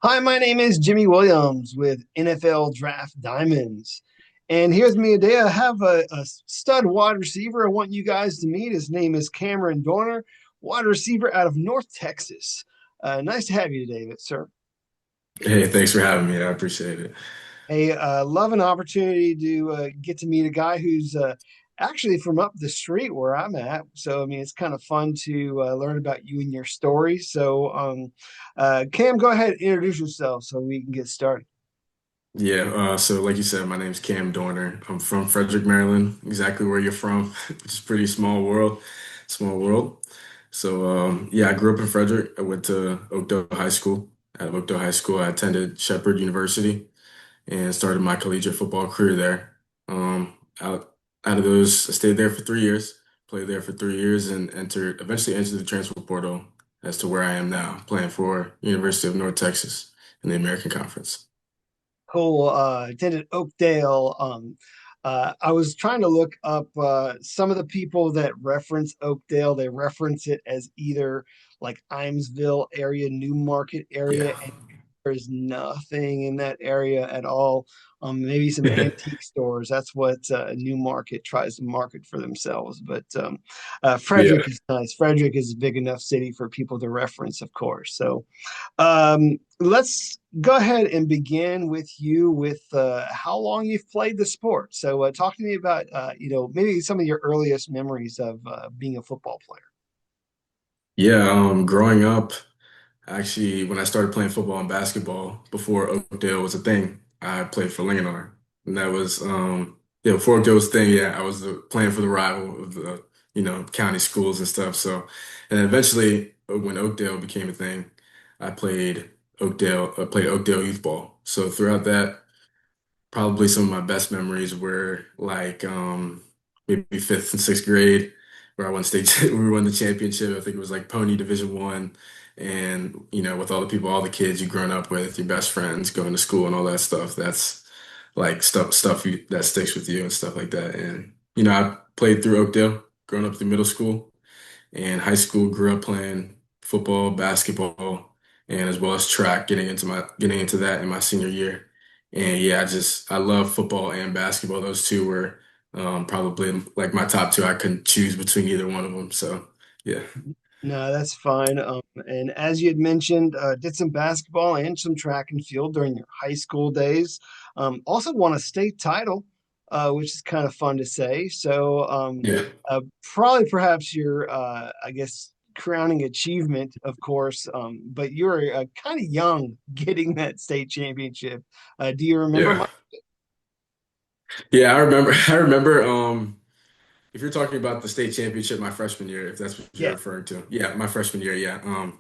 Hi, my name is Jimmy Williams with NFL Draft Diamonds. And here's me today. I have a stud wide receiver I want you guys to meet. His name is Cameron Dorner, wide receiver out of North Texas. Nice to have you today, sir. Hey, thanks for having me. I appreciate it. Hey, love an opportunity to get to meet a guy who's actually from up the street where I'm at. So, I mean, it's kind of fun to learn about you and your story. So, Cam, go ahead and introduce yourself so we can get started. Yeah, so like you said, my name's Cam Dorner. I'm from Frederick, Maryland, exactly where you're from. It's a pretty small world, small world. So I grew up in Frederick. I went to Oakdale High School. Out of Oakdale High School, I attended Shepherd University and started my collegiate football career there. Out of those, I stayed there for 3 years, played there for 3 years, and eventually entered the transfer portal as to where I am now, playing for University of North Texas in the American Conference. Cool. Attended Oakdale. I was trying to look up some of the people that reference Oakdale. They reference it as either like Imesville area, New Market area, Yeah. and there's nothing in that area at all. Maybe some antique stores. That's what New Market tries to market for themselves. But Yeah. Frederick is nice. Frederick is a big enough city for people to reference, of course. Let's go ahead and begin with you with how long you've played the sport. So, talk to me about maybe some of your earliest memories of being a football player. Yeah, growing up, actually, when I started playing football and basketball, before Oakdale was a thing, I played for Linganore. And that was, yeah, before Oakdale was a thing, yeah, I was playing for the rival of the, county schools and stuff. So, and then eventually, when Oakdale became a thing, I played Oakdale youth ball. So throughout that, probably some of my best memories were like maybe fifth and sixth grade, where I won state we won the championship. I think it was like Pony Division One, and with all the people, all the kids you've grown up with, your best friends, going to school and all that stuff. That's like that sticks with you and stuff like that. And I played through Oakdale, growing up through middle school and high school. Grew up playing football, basketball, and as well as track, getting into that in my senior year. And yeah, I love football and basketball. Those two were probably like my top two. I couldn't choose between either one of them. So yeah. No, that's fine. And as you had mentioned, did some basketball and some track and field during your high school days. Also won a state title, which is kind of fun to say. Yeah. Probably perhaps your, I guess, crowning achievement, of course. But you were kind of young getting that state championship. Do you remember Yeah. much? Yeah, I remember I remember if you're talking about the state championship my freshman year, if that's what you're Yeah. referring to. Yeah, my freshman year, yeah.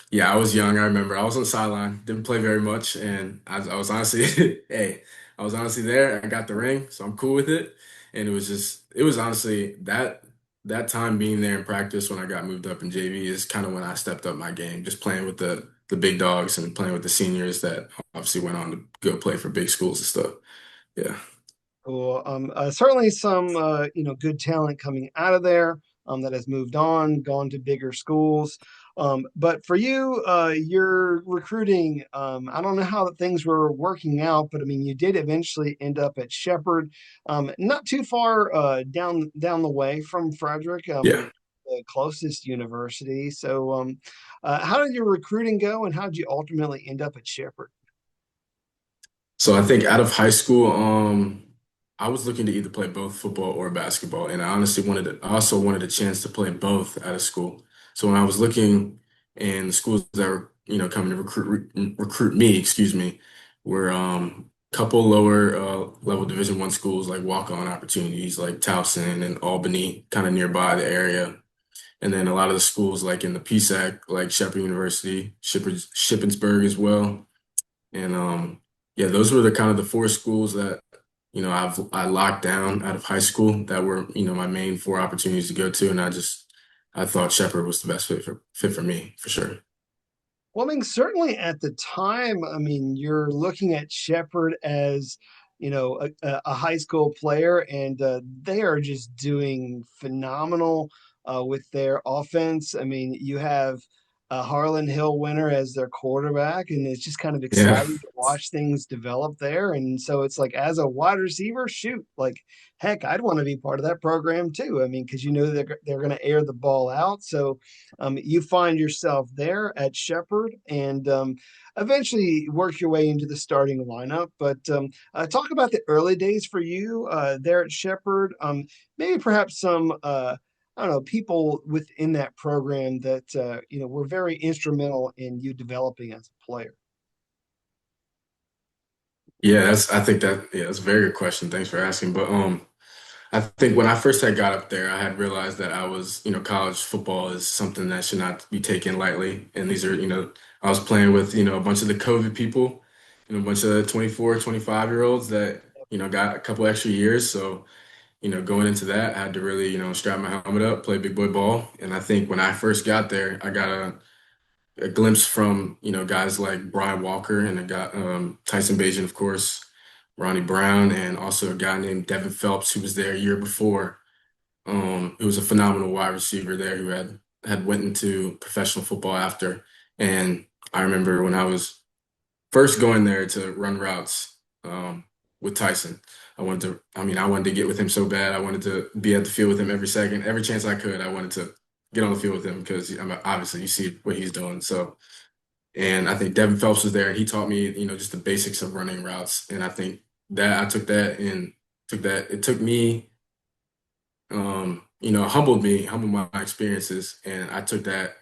Yeah, I was young. I remember I was on the sideline, didn't play very much, and I was honestly, hey, I was honestly there. I got the ring, so I'm cool with it. And it was honestly that time being there in practice when I got moved up in JV is kind of when I stepped up my game, just playing with the big dogs and playing with the seniors that obviously went on to go play for big schools and stuff. Yeah. Cool. Certainly some good talent coming out of there that has moved on, gone to bigger schools. But for you, your recruiting, I don't know how things were working out, but I mean, you did eventually end up at Shepherd, not too far down the way from Frederick, Yeah. the closest university. How did your recruiting go, and how did you ultimately end up at Shepherd? So I think out of high school, I was looking to either play both football or basketball, and I also wanted a chance to play both out of school. So when I was looking, and the schools that were, coming to recruit me, excuse me, were couple lower level Division One schools like walk-on opportunities like Towson and Albany, kind of nearby the area, and then a lot of the schools like in the PSAC, like Shepherd University, Shippensburg as well. And yeah, those were the kind of the four schools that, I locked down out of high school that were, my main four opportunities to go to. And I thought Shepherd was the best fit for me, for sure. Well, I mean, certainly at the time, I mean, you're looking at Shepherd as, a high school player, and they are just doing phenomenal with their offense. I mean, you have Harlan Hill winner as their quarterback, and it's just kind of Yeah. exciting to watch things develop there. And so it's like as a wide receiver, shoot, like heck, I'd want to be part of that program too. I mean, because you know they're going to air the ball out, so you find yourself there at Shepherd, and eventually work your way into the starting lineup. But talk about the early days for you there at Shepherd. Maybe perhaps some. I don't know, people within that program that were very instrumental in you developing as a player. Yeah, I think that's a very good question. Thanks for asking. But I think when I first had got up there, I had realized that college football is something that should not be taken lightly. And these are, I was playing with, a bunch of the COVID people, a bunch of 24, 25-year-olds that, got a couple extra years. So, going into that, I had to really, strap my helmet up, play big boy ball. And I think when I first got there, I got a glimpse from, guys like Brian Walker and a guy, Tyson Bagent, of course, Ronnie Brown, and also a guy named Devin Phelps who was there a year before. Who was a phenomenal wide receiver there who had went into professional football after. And I remember when I was first going there to run routes with Tyson. I wanted to get with him so bad. I wanted to be at the field with him every second, every chance I could. I wanted to get on the field with him because obviously you see what he's doing. So, and I think Devin Phelps was there and he taught me, just the basics of running routes. And I think that I took that and took that. It took me, humbled my experiences. And I took that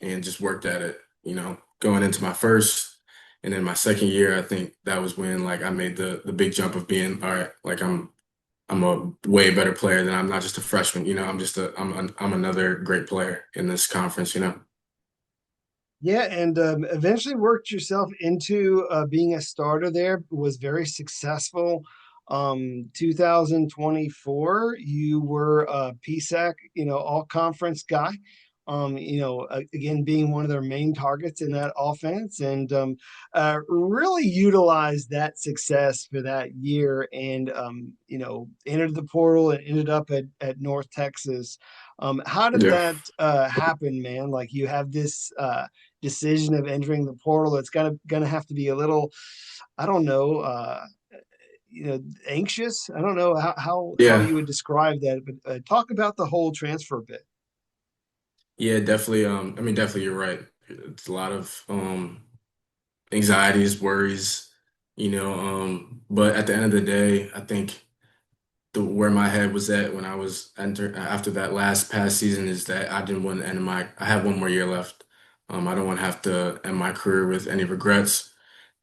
and just worked at it, going into my first and then my second year, I think that was when like I made the big jump of being, all right, like I'm a way better player than I'm not just a freshman, I'm another great player in this conference. Yeah, and eventually worked yourself into being a starter there, was very successful. 2024, you were a PSAC, all conference guy. Again, being one of their main targets in that offense, and really utilized that success for that year, and entered the portal and ended up at North Texas. How did Yeah. that happen, man? Like you have this decision of entering the portal, it's gonna have to be a little, I don't know, anxious. I don't know how Yeah. you would describe that, but talk about the whole transfer bit. Yeah, definitely. Definitely you're right. It's a lot of anxieties, worries, but at the end of the day, I think where my head was at when I was after that last past season is that I didn't want to I had one more year left. I don't want to have to end my career with any regrets.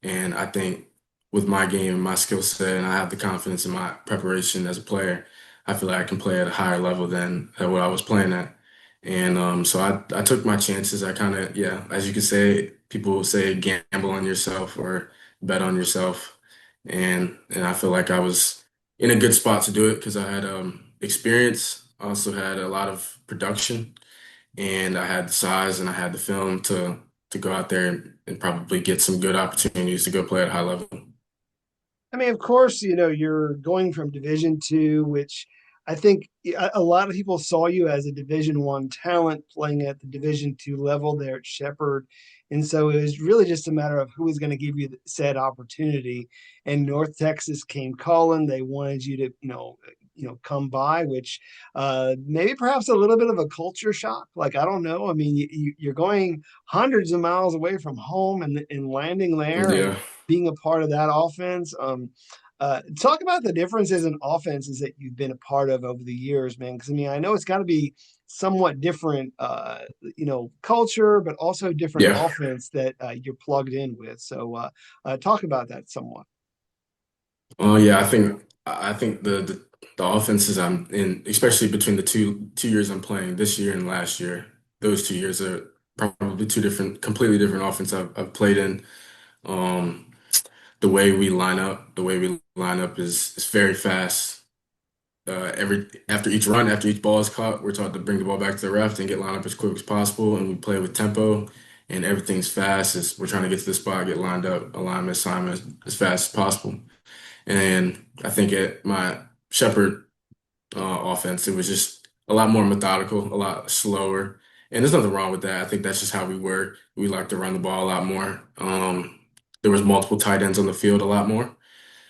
And I think with my game and my skill set, and I have the confidence in my preparation as a player, I feel like I can play at a higher level than at what I was playing at. And so I took my chances. I kind of, yeah, as you could say, people will say gamble on yourself or bet on yourself. And I feel like I was in a good spot to do it because I had experience, I also had a lot of production, and I had the size and I had the film to go out there and probably get some good opportunities to go play at a high level. I mean, of course, you're going from Division 2, which I think a lot of people saw you as a Division 1 talent playing at the Division 2 level there at Shepherd. And so it was really just a matter of who was going to give you said opportunity. And North Texas came calling. They wanted you to, come by, which maybe perhaps a little bit of a culture shock. Like, I don't know. I mean, you're going hundreds of miles away from home and landing there. And Yeah. being a part of that offense. Talk about the differences in offenses that you've been a part of over the years, man. Because I mean, I know it's got to be somewhat different, culture, but also different Yeah. offense that you're plugged in with. So, talk about that somewhat. Yeah, I think the offenses I'm in, especially between the two years I'm playing, this year and last year, those 2 years are probably two completely different offense I've played in. Um, the way we line up is very fast. Every after each ball is caught, we're taught to bring the ball back to the ref and get lined up as quick as possible, and we play with tempo, and everything's fast. As we're trying to get to the spot, get lined up, alignment, assignment as fast as possible. And I think at my Shepherd offense, it was just a lot more methodical, a lot slower, And there's nothing wrong with that. I think that's just how we work. We like to run the ball a lot more. There was multiple tight ends on the field a lot more.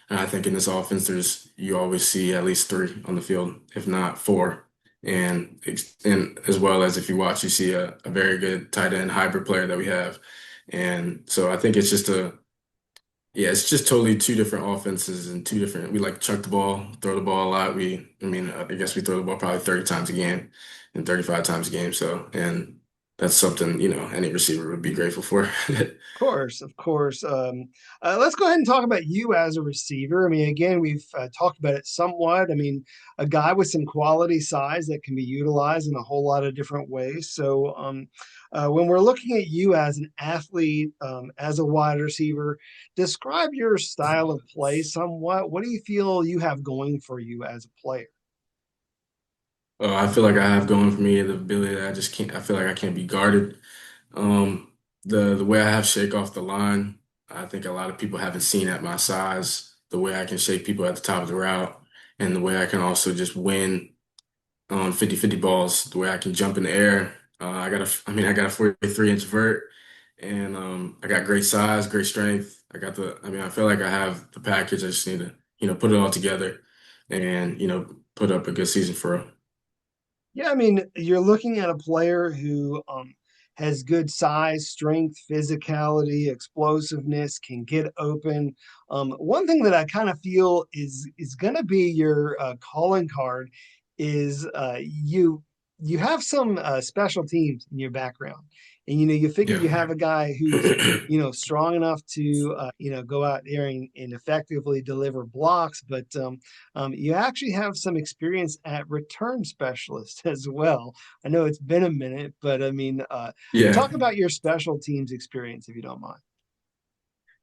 And I think in this offense, you always see at least three on the field, if not four. And as well as if you watch, you see a very good tight end hybrid player that we have. And so I think yeah, it's just totally two different offenses and two different. We like to chuck the ball, throw the ball a lot. I guess we throw the ball probably 30 times a game and 35 times a game. So, and that's something, any receiver would be grateful for. Course, of course. Let's go ahead and talk about you as a receiver. I mean, again, we've talked about it somewhat. I mean, a guy with some quality size that can be utilized in a whole lot of different ways. So, when we're looking at you as an athlete, as a wide receiver, describe your style of play somewhat. What do you feel you have going for you as a player? I feel like I have going for me the ability that I just can't, I feel like I can't be guarded. Um, the way I have shake off the line, I think a lot of people haven't seen at my size, the way I can shake people at the top of the route, and the way I can also just win on 50-50 balls, the way I can jump in the air. I got a 43-inch vert, and I got great size, great strength. I feel like I have the package. I just need to, put it all together and, put up a good season for real. Yeah, I mean, you're looking at a player who has good size, strength, physicality, explosiveness, can get open. One thing that I kind of feel is going to be your calling card is you have some special teams in your background, and you figure Yeah. you have a guy who's strong enough to go out there and effectively deliver blocks, but you actually have some experience at return specialist as well. I know it's been a minute, but I mean, Yeah. talk about your special teams experience if you don't mind.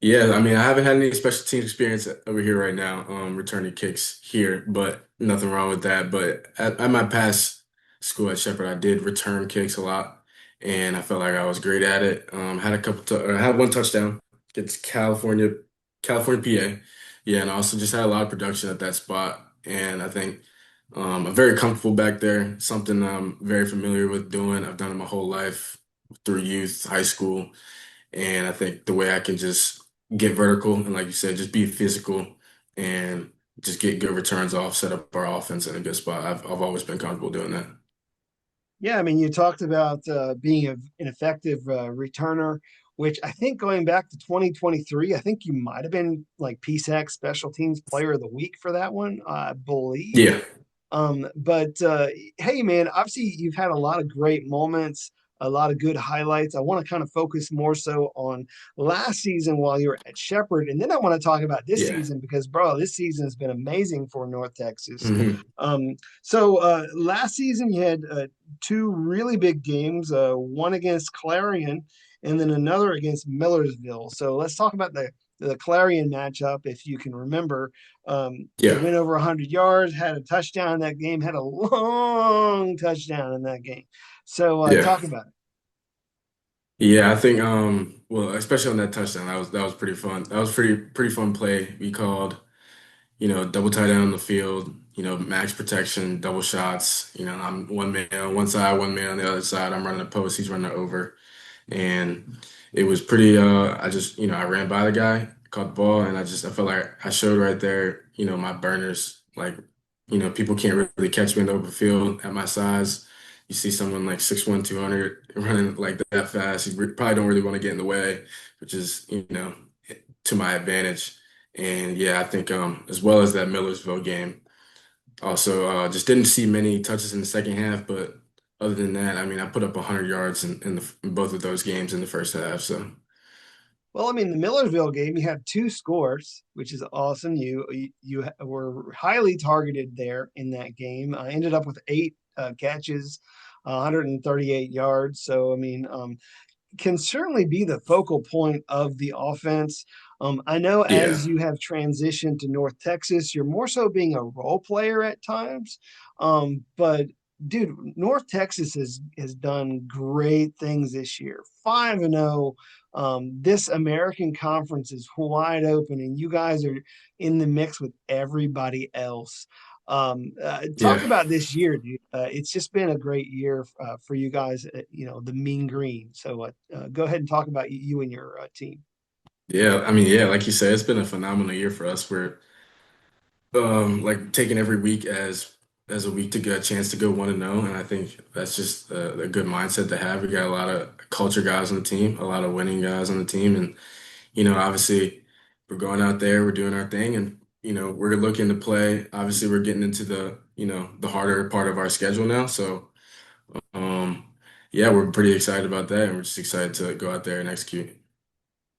Yeah, I mean, I haven't had any special teams experience over here right now, returning kicks here, but nothing wrong with that. But at my past school at Shepherd, I did return kicks a lot, and I felt like I was great at it. I had one touchdown against California, PA. Yeah, and I also just had a lot of production at that spot, and I think I'm very comfortable back there. Something I'm very familiar with doing. I've done it my whole life through youth, high school. And I think the way I can just get vertical and, like you said, just be physical and just get good returns off, set up our offense in a good spot. I've always been comfortable doing that. Yeah, I mean, you talked about being an effective returner, which I think going back to 2023, I think you might have been like PSAC Special Teams Player of the Week for that one, I believe. Yeah, But hey, man, obviously you've had a lot of great moments, a lot of good highlights. I want to kind of focus more so on last season while you were at Shepherd, and then I want to talk about this yeah. season because, bro, this season has been amazing for North Texas. Hmm. So last season you had two really big games, one against Clarion and then another against Millersville. So let's talk about the Clarion matchup, if you can remember. You Yeah, went over 100 yards, had a touchdown in that game, had a long touchdown in that game. So yeah. talk about it. Yeah, I think well, especially on that touchdown, that was pretty fun. That was pretty fun play. We called, double tight end on the field, max protection, double shots. I'm one man on one side, one man on the other side. I'm running a post, he's running over. And it was pretty I just I ran by the guy, caught the ball, and I felt like I showed right there, my burners. Like, people can't really catch me in the open field at my size. You see someone like 6'1", 200 running like that fast, probably don't really want to get in the way, which is, to my advantage. And yeah, I think as well as that Millersville game. Also, just didn't see many touches in the second half, but other than that, I mean, I put up 100 yards in both of those games in the first half. So, Well, I mean, the Millersville game, you had two scores, which is awesome. You were highly targeted there in that game. I ended up with eight catches, 138 yards. So, I mean, can certainly be the focal point of the offense. I know yeah, as you have transitioned to North Texas, you're more so being a role player at times. But dude, North Texas has done great things this year. 5-0. This American Conference is wide open, and you guys are in the mix with everybody else. Yeah. Talk about this year, dude. It's just been a great year for you guys. The Mean Green. So go ahead and talk about you and your team. Yeah. I mean, yeah, like you said, it's been a phenomenal year for us. We're like taking every week as a week to get a chance to go 1-0, and I think that's just a good mindset to have. We got a lot of culture guys on the team, a lot of winning guys on the team, and obviously we're going out there, we're doing our thing, and we're looking to play. Obviously, we're getting into the harder part of our schedule now, so um, yeah, we're pretty excited about that, and we're just excited to go out there and execute.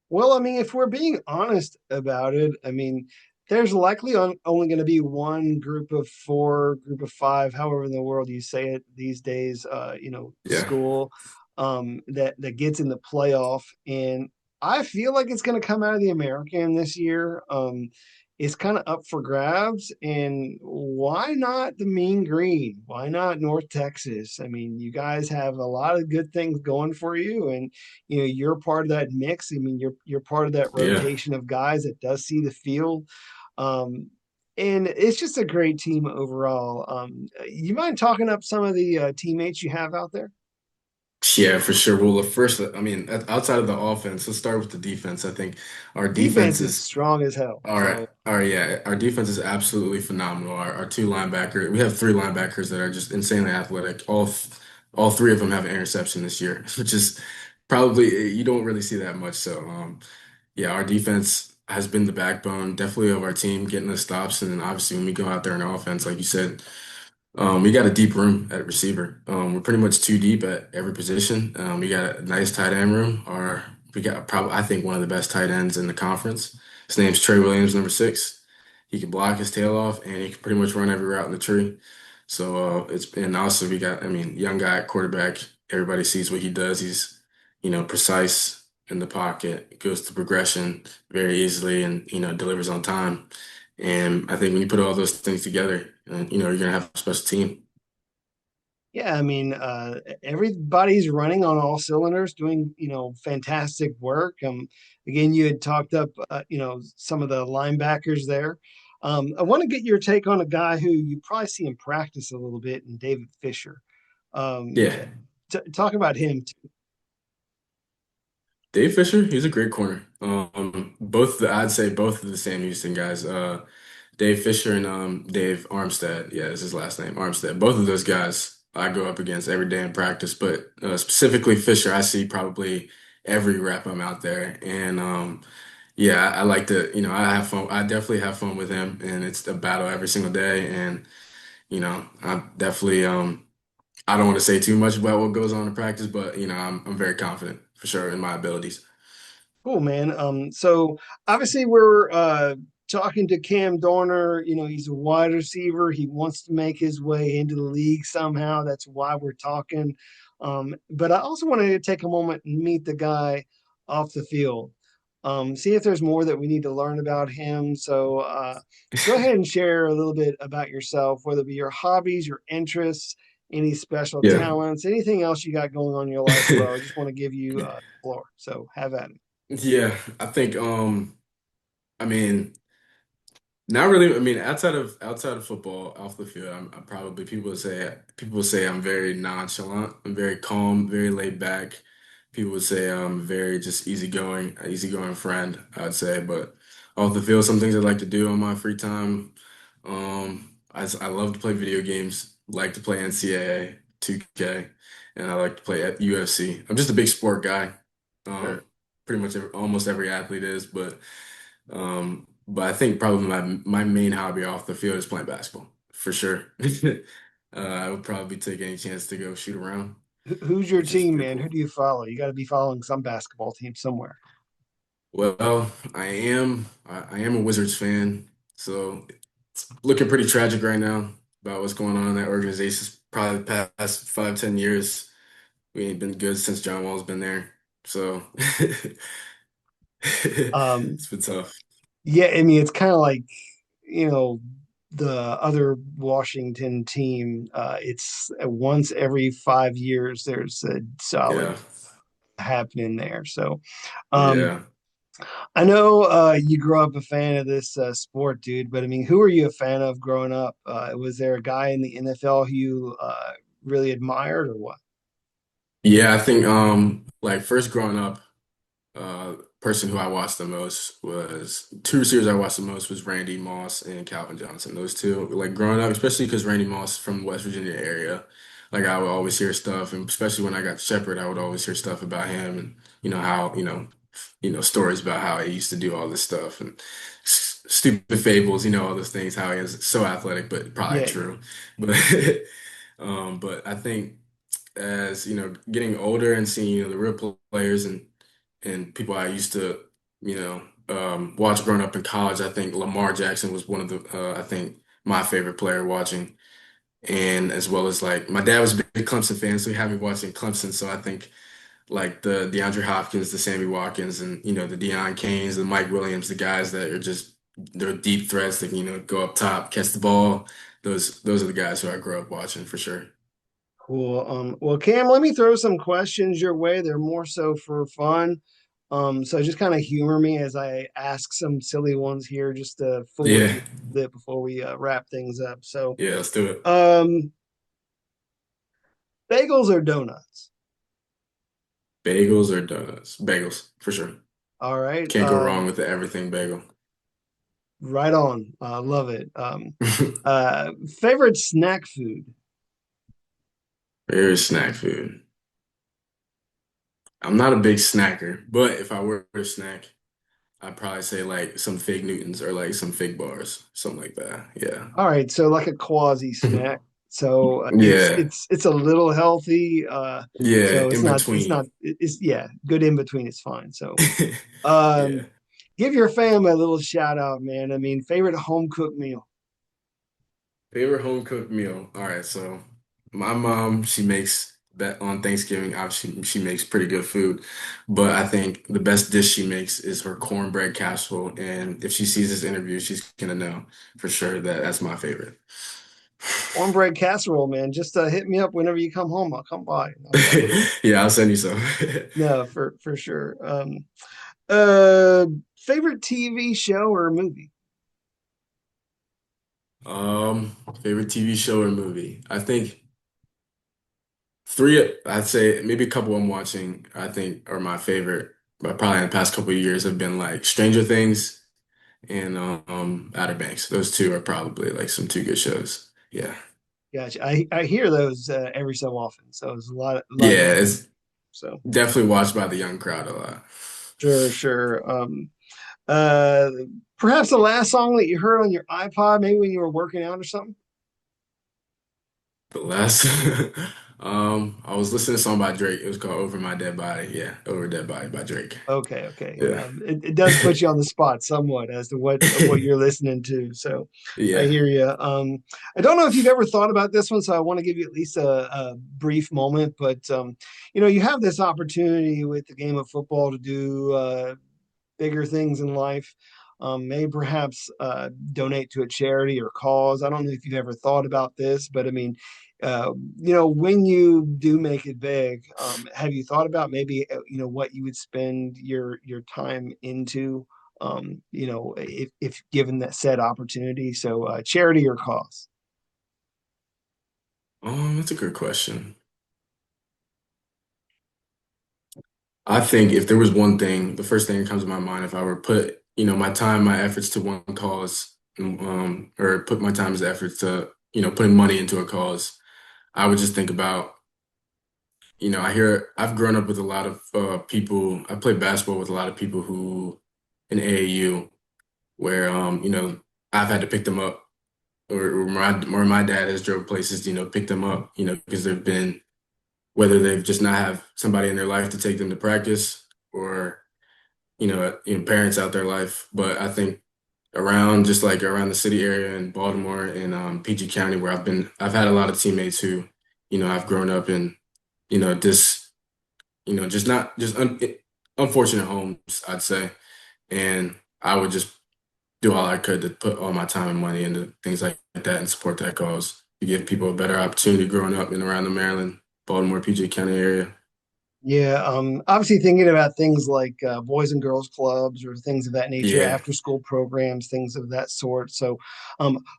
Well, I mean, if we're being honest about it, I mean, there's likely only going to be one group of four, group of five, however in the world you say it these days, Yeah, school that gets in the playoff. And I feel like it's going to come out of the American this year. It's kind of up for grabs. And why not the Mean Green? Why not North Texas? I mean, you guys have a lot of good things going for you. And you're part of that mix. I mean, you're part of that yeah. rotation of guys that does see the field. Um, and it's just a great team overall. You mind talking up some of the teammates you have out there? Yeah, for sure. Well, the first, I mean, outside of the offense, let's start with the defense. I think our Defense defense is is strong as hell. So yeah, our defense is absolutely phenomenal. Our two linebacker, we have three linebackers that are just insanely athletic. All three of them have an interception this year, which is probably you don't really see that much. So, yeah, our defense has been the backbone, definitely of our team, getting the stops, and then obviously when we go out there in offense, like you said. We got a deep room at receiver. We're pretty much too deep at every position. We got a nice tight end room. We got probably I think one of the best tight ends in the conference. His name's Trey Williams, number 6. He can block his tail off, and he can pretty much run every route in the tree. So and also we got I mean young guy at quarterback. Everybody sees what he does. He's precise in the pocket, goes to progression very easily, and delivers on time. And I think when you put all those things together, you're gonna have a special team. yeah, I mean, everybody's running on all cylinders, doing fantastic work. Again, you had talked up some of the linebackers there. I want to get your take on a guy who you probably see in practice a little bit, and David Fisher. Um, Yeah, Talk about him too. Dave Fisher, he's a great corner. I'd say both of the Sam Houston guys. Dave Fisher and Dave Armstead. Yeah, is his last name, Armstead. Both of those guys I go up against every day in practice, but specifically Fisher, I see probably every rep I'm out there, and yeah, I like to, I have fun. I definitely have fun with him, and it's a battle every single day, and I'm definitely I don't want to say too much about what goes on in practice, but I'm very confident for sure in my abilities. Cool, man. So obviously we're talking to Cam Dorner. He's a wide receiver. He wants to make his way into the league somehow. That's why we're talking. But I also want to take a moment and meet the guy off the field. See if there's more that we need to learn about him. So go ahead and share a little bit about yourself, whether it be your hobbies, your interests, any special Yeah. talents, anything else you got going on in your life, bro. I just want to give you the floor. So have at it. Yeah, I think I mean not really. I mean, outside of football, off the field, I'm probably people would say I'm very nonchalant. I'm very calm, very laid back. People would say I'm very just easygoing friend, I'd say. But off the field, some things I like to do on my free time. I love to play video games. Like to play NCAA, 2K, and I like to play at UFC. I'm just a big sport guy. Sure. Um, Pretty much almost every athlete is, but I think probably my main hobby off the field is playing basketball for sure. I would probably take any chance to go shoot around, Who's your which is team, pretty man? Who cool. do you follow? You got to be following some basketball team somewhere. Well, I am a Wizards fan, so it's looking pretty tragic right now about what's going on in that organization. Probably the past 5, 10 years, we ain't been good since John Wall's been there. So Um, it's been tough. yeah, I mean, it's kind of like, you know, the other Washington team. It's once every 5 years, there's a solid Yeah, happening there. So, um, yeah. I know you grew up a fan of this sport, dude, but I mean, who are you a fan of growing up? Was there a guy in the NFL who you really admired or what? Yeah, I think like first growing up, person who I watched the most was two receivers I watched the most was Randy Moss and Calvin Johnson. Those two, like growing up, especially because Randy Moss from the West Virginia area, like I would always hear stuff, and especially when I got Shepherd, I would always hear stuff about him and how stories about how he used to do all this stuff and stupid fables, all those things, how he is so athletic, but probably Yeah, true. But but I think as getting older and seeing the real players and people I used to watch growing up in college, I think Lamar Jackson was one of the I think my favorite player watching, and as well as like my dad was a big Clemson fan, so he had me watching Clemson. So I think like the DeAndre Hopkins, the Sammy Watkins, and the Deion Keynes, the Mike Williams, the guys that are just they're deep threats that go up top, catch the ball. Those are the guys who I grew up watching for sure. cool. Well, Cam, let me throw some questions your way. They're more so for fun. So just kind of humor me as I ask some silly ones here, just to fool with Yeah, you a bit before we wrap things up. So, yeah, let's do it. um, bagels or donuts? Bagels or donuts? Bagels, for sure. All right. Can't go wrong with the everything bagel. Right on. Love it. Uh, favorite snack food? Favorite snack food. I'm not a big snacker, but if I were to snack, I'd probably say like some fig Newtons or like some fig bars, something like that. Yeah. All right, so like a quasi snack. So Yeah. it's a little healthy. Yeah. So In it's not between. it's yeah, good in between is fine. So um Yeah. give your fam a little shout out, man. I mean, favorite home cooked meal. Favorite home cooked meal. All right. So my mom, she makes that on Thanksgiving. Obviously, she makes pretty good food, but I think the best dish she makes is her cornbread casserole. And if she sees this interview, she's gonna know for sure that that's my favorite. Cornbread casserole, man. Just hit me up whenever you come home. I'll come by. Yeah, I'll send you some. No, for sure. Uh, favorite TV show or movie? Favorite TV show or movie? I think three, I'd say maybe a couple I'm watching, I think are my favorite, but probably in the past couple of years have been like Stranger Things and Outer Banks. Those two are probably like some two good shows. Yeah. Gotcha. I hear those every so often, so it's a lot of Yeah, good. it's So definitely watched by the young crowd a lot. sure. Uh, perhaps the last song that you heard on your iPod, maybe when you were working out or something. The last I was listening to a song by Drake. It was called Over My Dead Body. Yeah, Over Dead Body by Drake. Okay. Yeah. It does put you on the spot somewhat as to what you're listening to. So I Yeah. hear you. I don't know if you've ever thought about this one, so I want to give you at least a brief moment. But you have this opportunity with the game of football to do bigger things in life. Maybe perhaps donate to a charity or cause. I don't know if you've ever thought about this, but I mean, when you do make it big, have you thought about maybe what you would spend your time into? If given that said opportunity, so charity or cause. That's a good question. I think if there was one thing, the first thing that comes to my mind, if I were put, my time, my efforts to one cause, or put my time as efforts to, putting money into a cause, I would just think about, I've grown up with a lot of people. I played basketball with a lot of people who in AAU, where I've had to pick them up, or my dad has drove places, pick them up, because they've been whether they've just not have somebody in their life to take them to practice or parents out their life. But I think around just like around the city area in Baltimore and PG County where I've had a lot of teammates who I've grown up in just just not just unfortunate homes, I'd say. And I would just do all I could to put all my time and money into things like that and support that cause to give people a better opportunity growing up in around the Maryland, Baltimore, PG County area. Yeah, obviously thinking about things like boys and girls clubs or things of that nature, Yeah, after school programs, things of that sort. So,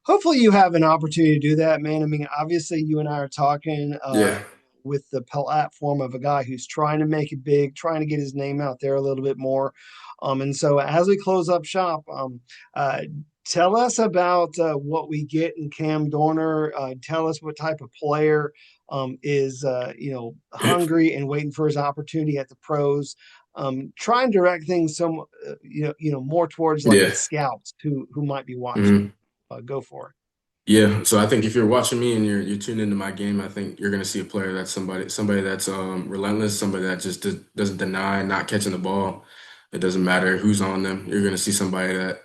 hopefully you have an opportunity to do that, man. I mean, obviously you and I are talking yeah, with the platform of a guy who's trying to make it big, trying to get his name out there a little bit more. And so as we close up shop, uh, tell us about what we get in Cam Dorner. Tell us what type of player is hungry and waiting for his opportunity at the pros. Try and direct things some more towards like the yeah. scouts who might be watching. Mhm. Go for it. Yeah, so I think if you're watching me and you're tuned into my game, I think you're gonna see a player that's somebody that's relentless, somebody that just doesn't deny not catching the ball. It doesn't matter who's on them. You're gonna see somebody that,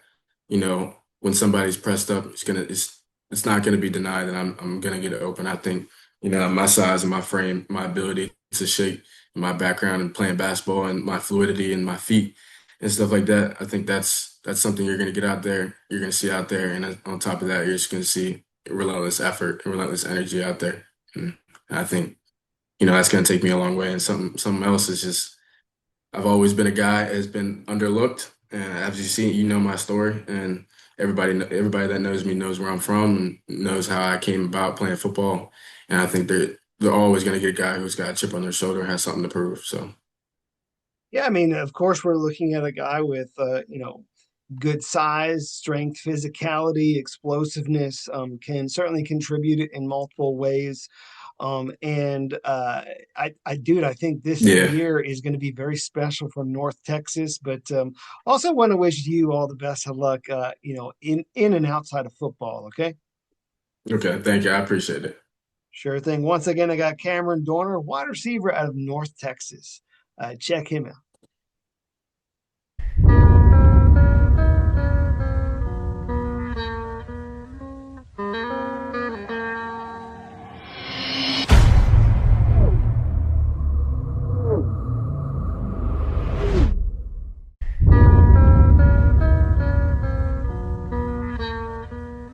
when somebody's pressed up, it's not gonna be denied that I'm gonna get it open. I think, my size and my frame, my ability to shake, my background in playing basketball and my fluidity and my feet and stuff like that. I think that's something you're gonna get out there. You're gonna see out there, and on top of that, you're just gonna see relentless effort and relentless energy out there. And I think that's gonna take me a long way. And something else is just I've always been a guy that's been underlooked, and as you see, my story, and everybody that knows me knows where I'm from and knows how I came about playing football. And I think they're always gonna get a guy who's got a chip on their shoulder and has something to prove. So Yeah, I mean, of course, we're looking at a guy with good size, strength, physicality, explosiveness. Can certainly contribute in multiple ways. And dude, I think this yeah. year is going to be very special for North Texas. But also want to wish you all the best of luck. In and outside of football. Okay, Okay, thank you. I appreciate it. sure thing. Once again, I got Cameron Dorner, wide receiver out of North Texas. Check him out.